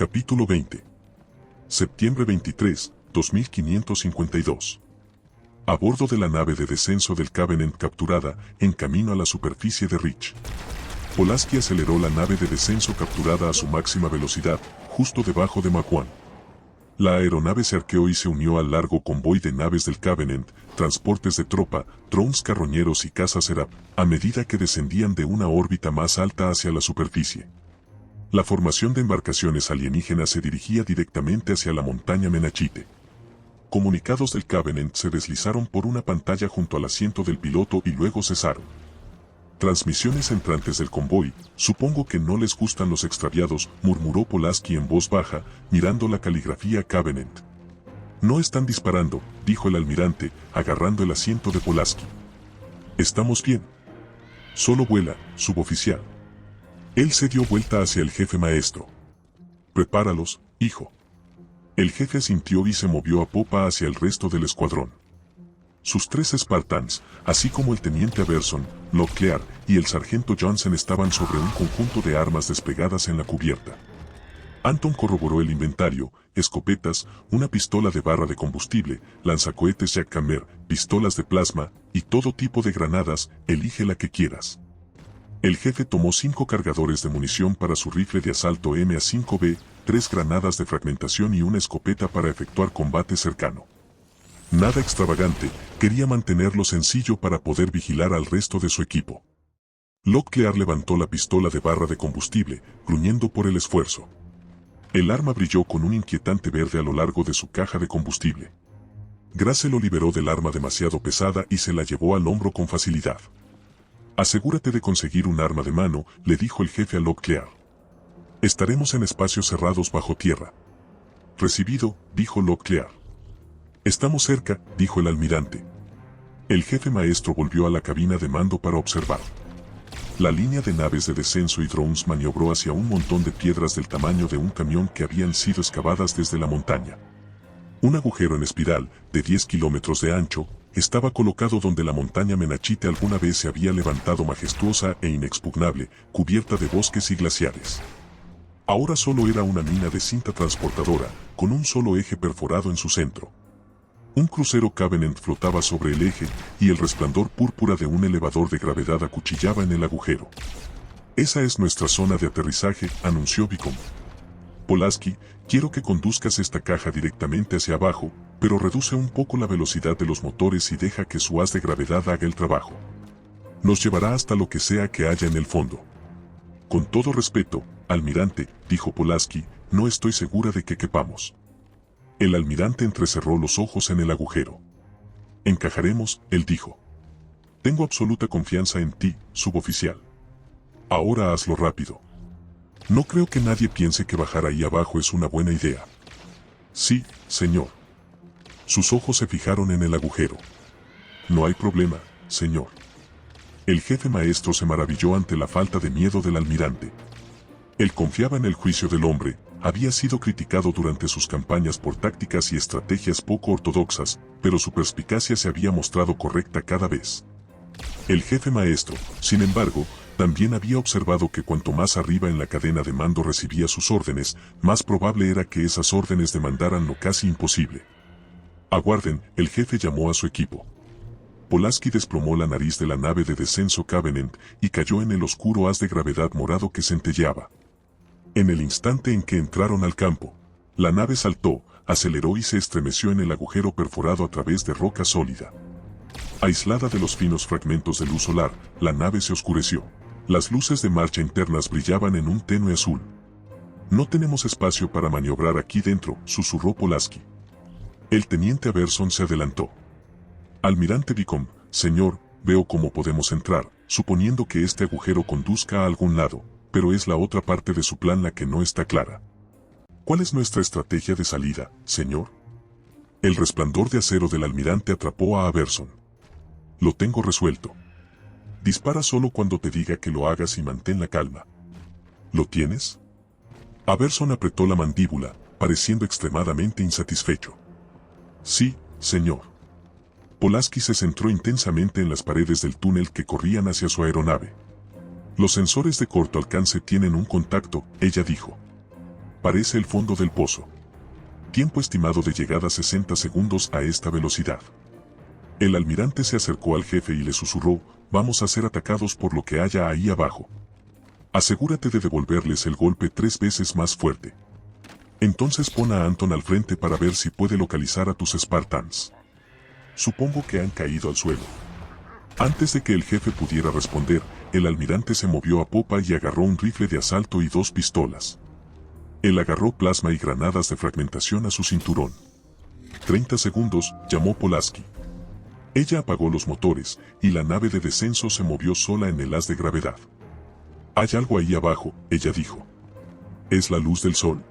Capítulo 20. Septiembre 23, 2552. A bordo de la nave de descenso del Covenant capturada, en camino a la superficie de Reach. Pulaski aceleró la nave de descenso capturada a su máxima velocidad, justo debajo de Mach 1. La aeronave se arqueó y se unió al largo convoy de naves del Covenant, transportes de tropa, drones carroñeros y cazas Seraph, a medida que descendían de una órbita más alta hacia la superficie. La formación de embarcaciones alienígenas se dirigía directamente hacia la montaña Menachite. Comunicados del Covenant se deslizaron por una pantalla junto al asiento del piloto y luego cesaron. Transmisiones entrantes del convoy, supongo que no les gustan los extraviados, murmuró Pulaski en voz baja, mirando la caligrafía Covenant. No están disparando, dijo el almirante, agarrando el asiento de Pulaski. Estamos bien. Solo vuela, suboficial. Él se dio vuelta hacia el jefe maestro. Prepáralos, hijo. El jefe asintió y se movió a popa hacia el resto del escuadrón. Sus 3 Spartans, así como el teniente Aberson, Locklear y el sargento Johnson estaban sobre un conjunto de armas desplegadas en la cubierta. Anton corroboró el inventario: escopetas, una pistola de barra de combustible, lanzacohetes Jackhammer, pistolas de plasma, y todo tipo de granadas, elige la que quieras. El jefe tomó 5 cargadores de munición para su rifle de asalto MA5B, 3 granadas de fragmentación y una escopeta para efectuar combate cercano. Nada extravagante, quería mantenerlo sencillo para poder vigilar al resto de su equipo. Locklear levantó la pistola de barra de combustible, gruñendo por el esfuerzo. El arma brilló con un inquietante verde a lo largo de su caja de combustible. Grace lo liberó del arma demasiado pesada y se la llevó al hombro con facilidad. Asegúrate de conseguir un arma de mano, le dijo el jefe a Locklear. Estaremos en espacios cerrados bajo tierra. Recibido, dijo Locklear. Estamos cerca, dijo el almirante. El jefe maestro volvió a la cabina de mando para observar. La línea de naves de descenso y drones maniobró hacia un montón de piedras del tamaño de un camión que habían sido excavadas desde la montaña. Un agujero en espiral, de 10 kilómetros de ancho, estaba colocado donde la montaña Menachite alguna vez se había levantado majestuosa e inexpugnable, cubierta de bosques y glaciares. Ahora solo era una mina de cinta transportadora, con un solo eje perforado en su centro. Un crucero Covenant flotaba sobre el eje, y el resplandor púrpura de un elevador de gravedad acuchillaba en el agujero. Esa es nuestra zona de aterrizaje, anunció Vicom. Pulaski, quiero que conduzcas esta caja directamente hacia abajo, pero reduce un poco la velocidad de los motores y deja que su haz de gravedad haga el trabajo. Nos llevará hasta lo que sea que haya en el fondo. Con todo respeto, almirante, dijo Pulaski, no estoy segura de que quepamos. El almirante entrecerró los ojos en el agujero. Encajaremos, él dijo. Tengo absoluta confianza en ti, suboficial. Ahora hazlo rápido. No creo que nadie piense que bajar ahí abajo es una buena idea. Sí, señor. Sus ojos se fijaron en el agujero. No hay problema, señor. El jefe maestro se maravilló ante la falta de miedo del almirante. Él confiaba en el juicio del hombre. Había sido criticado durante sus campañas por tácticas y estrategias poco ortodoxas, pero su perspicacia se había mostrado correcta cada vez. El jefe maestro, sin embargo, también había observado que cuanto más arriba en la cadena de mando recibía sus órdenes, más probable era que esas órdenes demandaran lo casi imposible. Aguarden, el jefe llamó a su equipo. Pulaski desplomó la nariz de la nave de descenso Covenant y cayó en el oscuro haz de gravedad morado que centelleaba. En el instante en que entraron al campo, la nave saltó, aceleró y se estremeció en el agujero perforado a través de roca sólida. Aislada de los finos fragmentos de luz solar, la nave se oscureció. Las luces de marcha internas brillaban en un tenue azul. No tenemos espacio para maniobrar aquí dentro, susurró Pulaski. El teniente Aberson se adelantó. Almirante Vicom, señor, veo cómo podemos entrar, suponiendo que este agujero conduzca a algún lado. Pero es la otra parte de su plan la que no está clara. ¿Cuál es nuestra estrategia de salida, señor? El resplandor de acero del almirante atrapó a Aberson. Lo tengo resuelto. Dispara solo cuando te diga que lo hagas y mantén la calma. ¿Lo tienes? Aberson apretó la mandíbula, pareciendo extremadamente insatisfecho. Sí, señor. Pulaski se centró intensamente en las paredes del túnel que corrían hacia su aeronave. Los sensores de corto alcance tienen un contacto, ella dijo. Parece el fondo del pozo. Tiempo estimado de llegada 60 segundos a esta velocidad. El almirante se acercó al jefe y le susurró, vamos a ser atacados por lo que haya ahí abajo. Asegúrate de devolverles el golpe 3 veces más fuerte. Entonces pon a Anton al frente para ver si puede localizar a tus Spartans. Supongo que han caído al suelo. Antes de que el jefe pudiera responder, el almirante se movió a popa y agarró un rifle de asalto y 2 pistolas. Él agarró plasma y granadas de fragmentación a su cinturón. 30 segundos, llamó Pulaski. Ella apagó los motores, y la nave de descenso se movió sola en el haz de gravedad. Hay algo ahí abajo, ella dijo. Es la luz del sol.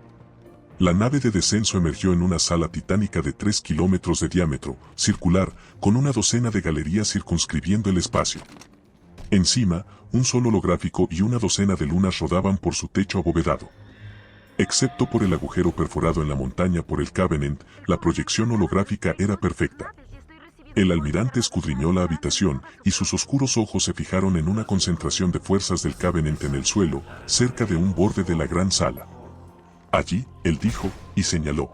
La nave de descenso emergió en una sala titánica de 3 kilómetros de diámetro, circular, con una docena de galerías circunscribiendo el espacio. Encima, un sol holográfico y una docena de lunas rodaban por su techo abovedado. Excepto por el agujero perforado en la montaña por el Covenant, la proyección holográfica era perfecta. El almirante escudriñó la habitación, y sus oscuros ojos se fijaron en una concentración de fuerzas del Covenant en el suelo, cerca de un borde de la gran sala. Allí, él dijo, y señaló.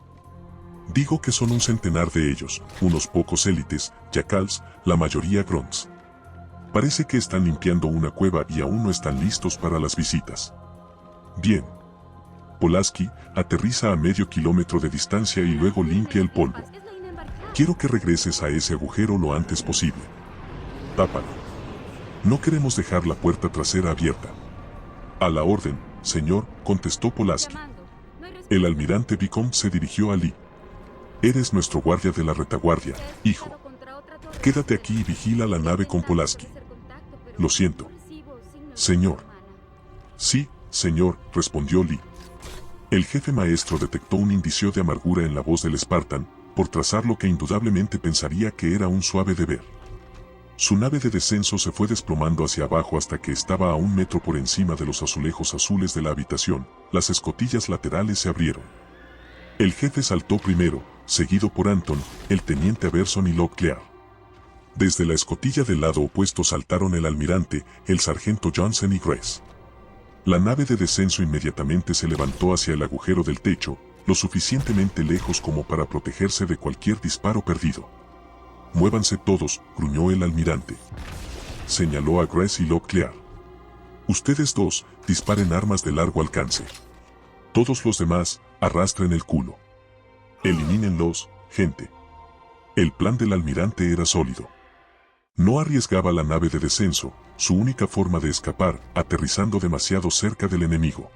Digo que son un centenar de ellos, unos pocos élites, Jackals, la mayoría Grunts. Parece que están limpiando una cueva y aún no están listos para las visitas. Bien. Pulaski, aterriza a medio kilómetro de distancia y luego limpia el polvo. Quiero que regreses a ese agujero lo antes posible. Tápalo. No queremos dejar la puerta trasera abierta. A la orden, señor, contestó Pulaski. El almirante Vicomte se dirigió a Lee. Eres nuestro guardia de la retaguardia, hijo. Quédate aquí y vigila la nave con Pulaski. Lo siento. Señor. Sí, señor, respondió Lee. El jefe maestro detectó un indicio de amargura en la voz del Spartan, por trazar lo que indudablemente pensaría que era un suave deber. Su nave de descenso se fue desplomando hacia abajo hasta que estaba a 1 metro por encima de los azulejos azules de la habitación. Las escotillas laterales se abrieron. El jefe saltó primero, seguido por Anton, el teniente Aberson y Locklear. Desde la escotilla del lado opuesto saltaron el almirante, el sargento Johnson y Grace. La nave de descenso inmediatamente se levantó hacia el agujero del techo, lo suficientemente lejos como para protegerse de cualquier disparo perdido. Muévanse todos, gruñó el almirante. Señaló a Grace y Locklear. Ustedes dos, disparen armas de largo alcance. Todos los demás, arrastren el culo. Elimínenlos, gente. El plan del almirante era sólido. No arriesgaba la nave de descenso, su única forma de escapar, aterrizando demasiado cerca del enemigo.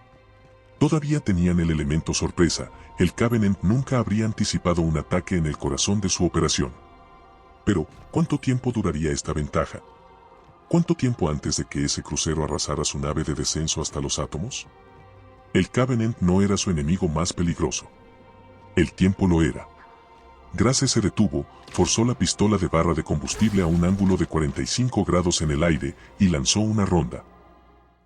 Todavía tenían el elemento sorpresa, el Covenant nunca habría anticipado un ataque en el corazón de su operación. Pero, ¿cuánto tiempo duraría esta ventaja? ¿Cuánto tiempo antes de que ese crucero arrasara su nave de descenso hasta los átomos? El Covenant no era su enemigo más peligroso. El tiempo lo era. Grace se detuvo, forzó la pistola de barra de combustible a un ángulo de 45 grados en el aire y lanzó una ronda.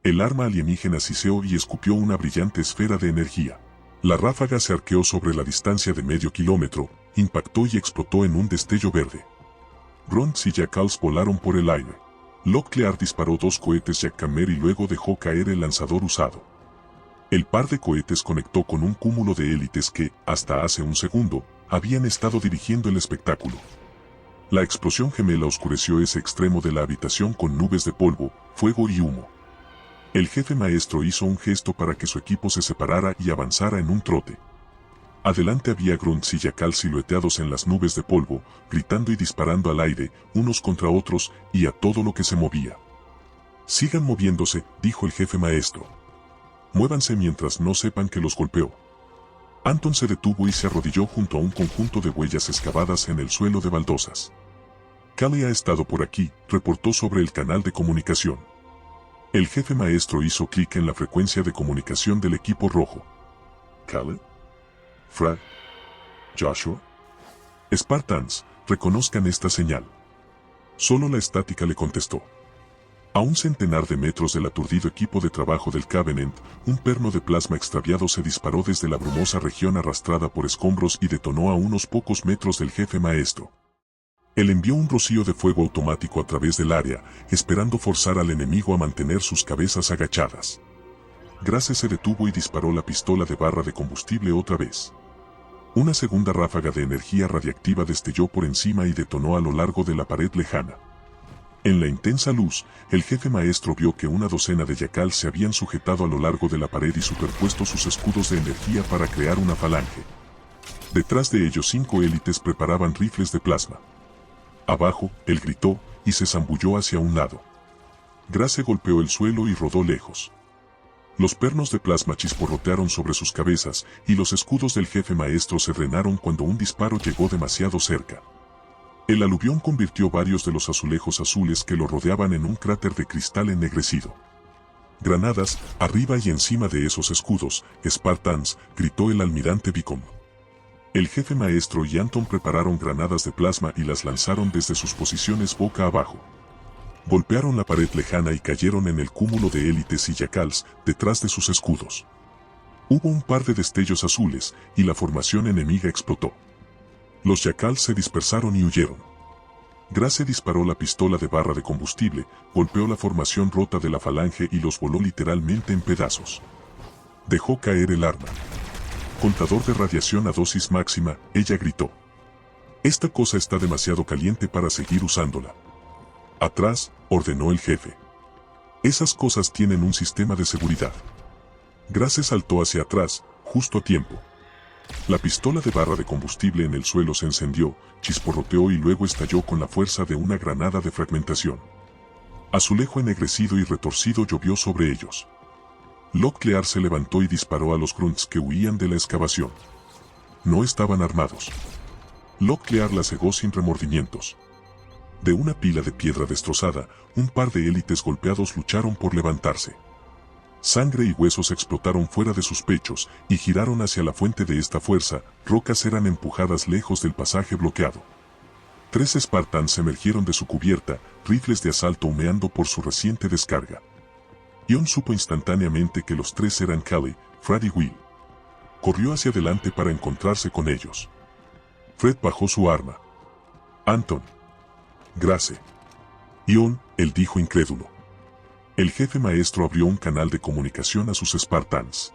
El arma alienígena siseó y escupió una brillante esfera de energía. La ráfaga se arqueó sobre la distancia de medio kilómetro, impactó y explotó en un destello verde. Grunts y Jackals volaron por el aire. Locklear disparó 2 cohetes Jackhammer y luego dejó caer el lanzador usado. El par de cohetes conectó con un cúmulo de élites que, hasta hace un segundo, habían estado dirigiendo el espectáculo. La explosión gemela oscureció ese extremo de la habitación con nubes de polvo, fuego y humo. El jefe maestro hizo un gesto para que su equipo se separara y avanzara en un trote. Adelante había Grunts y Jackals silueteados en las nubes de polvo, gritando y disparando al aire, unos contra otros, y a todo lo que se movía. Sigan moviéndose, dijo el jefe maestro. Muévanse mientras no sepan que los golpeó. Anton se detuvo y se arrodilló junto a un conjunto de huellas excavadas en el suelo de baldosas. Callie ha estado por aquí, reportó sobre el canal de comunicación. El jefe maestro hizo clic en la frecuencia de comunicación del equipo rojo. ¿Callie? ¿Frag? ¿Joshua? Spartans, reconozcan esta señal. Solo la estática le contestó. A 1 centenar de metros del aturdido equipo de trabajo del Covenant, un perno de plasma extraviado se disparó desde la brumosa región arrastrada por escombros y detonó a unos pocos metros del jefe maestro. Él envió un rocío de fuego automático a través del área, esperando forzar al enemigo a mantener sus cabezas agachadas. Grace se detuvo y disparó la pistola de barra de combustible otra vez. Una segunda ráfaga de energía radiactiva destelló por encima y detonó a lo largo de la pared lejana. En la intensa luz, el jefe maestro vio que una docena de yacals se habían sujetado a lo largo de la pared y superpuesto sus escudos de energía para crear una falange. Detrás de ellos 5 élites preparaban rifles de plasma. Abajo, él gritó y se zambulló hacia un lado. Grace golpeó el suelo y rodó lejos. Los pernos de plasma chisporrotearon sobre sus cabezas y los escudos del jefe maestro se drenaron cuando un disparo llegó demasiado cerca. El aluvión convirtió varios de los azulejos azules que lo rodeaban en un cráter de cristal ennegrecido. Granadas, arriba y encima de esos escudos, Spartans, gritó el almirante Vicom. El jefe maestro y Anton prepararon granadas de plasma y las lanzaron desde sus posiciones boca abajo. Golpearon la pared lejana y cayeron en el cúmulo de élites y yacals detrás de sus escudos. Hubo un par de destellos azules y la formación enemiga explotó. Los yacals se dispersaron y huyeron. Grace disparó la pistola de barra de combustible, golpeó la formación rota de la falange y los voló literalmente en pedazos. Dejó caer el arma. Contador de radiación a dosis máxima, ella gritó. Esta cosa está demasiado caliente para seguir usándola. Atrás, ordenó el jefe. Esas cosas tienen un sistema de seguridad. Grace saltó hacia atrás, justo a tiempo. La pistola de barra de combustible en el suelo se encendió, chisporroteó y luego estalló con la fuerza de una granada de fragmentación. Azulejo ennegrecido y retorcido llovió sobre ellos. Locklear se levantó y disparó a los grunts que huían de la excavación. No estaban armados. Locklear la cegó sin remordimientos. De una pila de piedra destrozada, un par de élites golpeados lucharon por levantarse. Sangre y huesos explotaron fuera de sus pechos y giraron hacia la fuente de esta fuerza, rocas eran empujadas lejos del pasaje bloqueado. 3 Spartans emergieron de su cubierta, rifles de asalto humeando por su reciente descarga. Ion supo instantáneamente que los 3 eran Callie, Fred y Will. Corrió hacia adelante para encontrarse con ellos. Fred bajó su arma. Anton. Grace. Ion, él dijo incrédulo. El jefe maestro abrió un canal de comunicación a sus Spartans.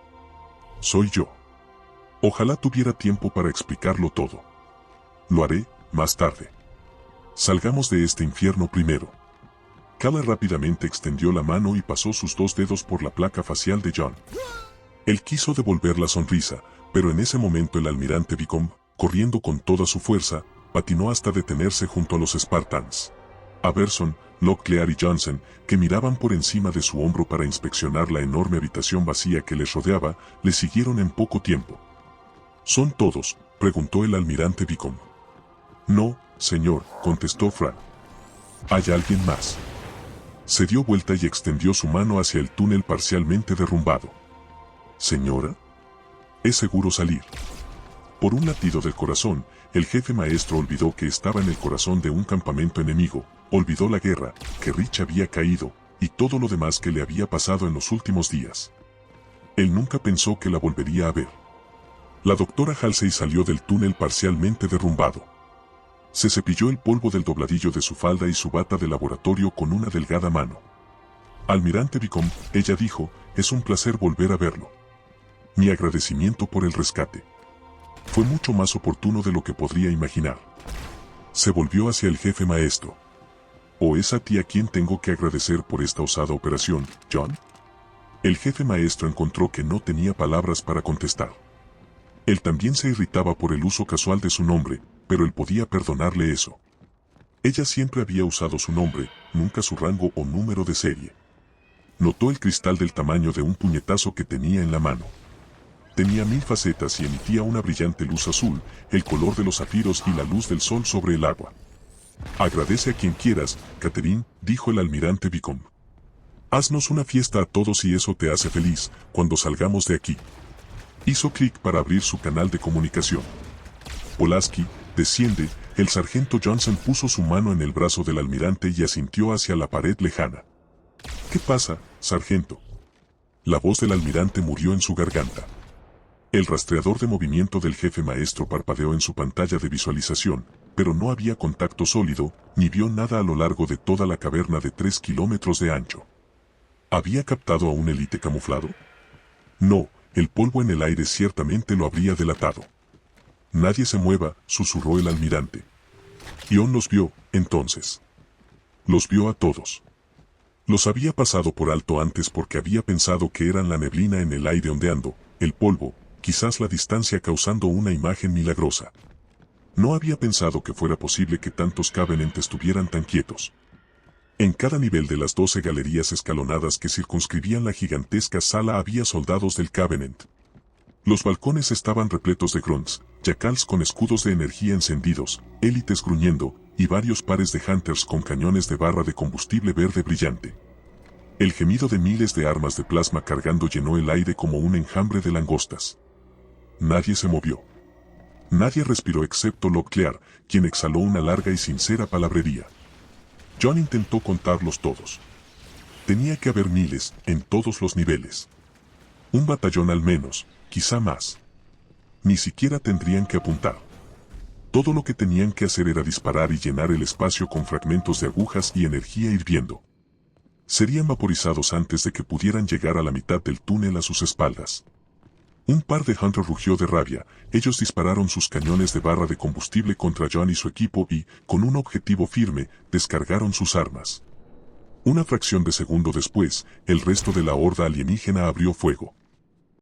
Soy yo. Ojalá tuviera tiempo para explicarlo todo. Lo haré, más tarde. Salgamos de este infierno primero. Kala rápidamente extendió la mano y pasó sus 2 dedos por la placa facial de John. Él quiso devolver la sonrisa, pero en ese momento el almirante Vicom, corriendo con toda su fuerza, patinó hasta detenerse junto a los Spartans. Aberson, Locklear y Johnson, que miraban por encima de su hombro para inspeccionar la enorme habitación vacía que les rodeaba, le siguieron en poco tiempo. ¿Son todos?, preguntó el almirante Vicom. No, señor, contestó Fran. ¿Hay alguien más? Se dio vuelta y extendió su mano hacia el túnel parcialmente derrumbado. Señora, ¿es seguro salir? Por un latido del corazón, el jefe maestro olvidó que estaba en el corazón de un campamento enemigo, olvidó la guerra, que Rich había caído, y todo lo demás que le había pasado en los últimos días. Él nunca pensó que la volvería a ver. La doctora Halsey salió del túnel parcialmente derrumbado. Se cepilló el polvo del dobladillo de su falda y su bata de laboratorio con una delgada mano. Almirante Vicom, ella dijo, es un placer volver a verlo. Mi agradecimiento por el rescate. Fue mucho más oportuno de lo que podría imaginar. Se volvió hacia el jefe maestro. ¿O es a ti a quien tengo que agradecer por esta osada operación, John? El jefe maestro encontró que no tenía palabras para contestar. Él también se irritaba por el uso casual de su nombre, pero él podía perdonarle eso. Ella siempre había usado su nombre, nunca su rango o número de serie. Notó el cristal del tamaño de un puñetazo que tenía en la mano. Tenía 1000 facetas y emitía una brillante luz azul, el color de los zafiros y la luz del sol sobre el agua. Agradece a quien quieras, Catherine, dijo el almirante Vicom. Haznos una fiesta a todos si eso te hace feliz, cuando salgamos de aquí. Hizo clic para abrir su canal de comunicación. Pulaski, desciende, el sargento Johnson puso su mano en el brazo del almirante y asintió hacia la pared lejana. ¿Qué pasa, sargento? La voz del almirante murió en su garganta. El rastreador de movimiento del jefe maestro parpadeó en su pantalla de visualización, pero no había contacto sólido, ni vio nada a lo largo de toda la caverna de 3 kilómetros de ancho. ¿Había captado a un élite camuflado? No, el polvo en el aire ciertamente lo habría delatado. Nadie se mueva, susurró el almirante. Ion los vio, entonces. Los vio a todos. Los había pasado por alto antes porque había pensado que eran la neblina en el aire ondeando, el polvo, quizás la distancia causando una imagen milagrosa. No había pensado que fuera posible que tantos Covenant estuvieran tan quietos. En cada nivel de las 12 galerías escalonadas que circunscribían la gigantesca sala había soldados del Covenant. Los balcones estaban repletos de grunts, jackals con escudos de energía encendidos, élites gruñendo, y varios pares de hunters con cañones de barra de combustible verde brillante. El gemido de miles de armas de plasma cargando llenó el aire como un enjambre de langostas. Nadie se movió. Nadie respiró excepto Locklear, quien exhaló una larga y sincera palabrería. John intentó contarlos todos. Tenía que haber miles, en todos los niveles. Un batallón al menos, quizá más. Ni siquiera tendrían que apuntar. Todo lo que tenían que hacer era disparar y llenar el espacio con fragmentos de agujas y energía hirviendo. Serían vaporizados antes de que pudieran llegar a la mitad del túnel a sus espaldas. Un par de Hunters rugió de rabia, ellos dispararon sus cañones de barra de combustible contra John y su equipo y, con un objetivo firme, descargaron sus armas. Una fracción de segundo después, el resto de la horda alienígena abrió fuego.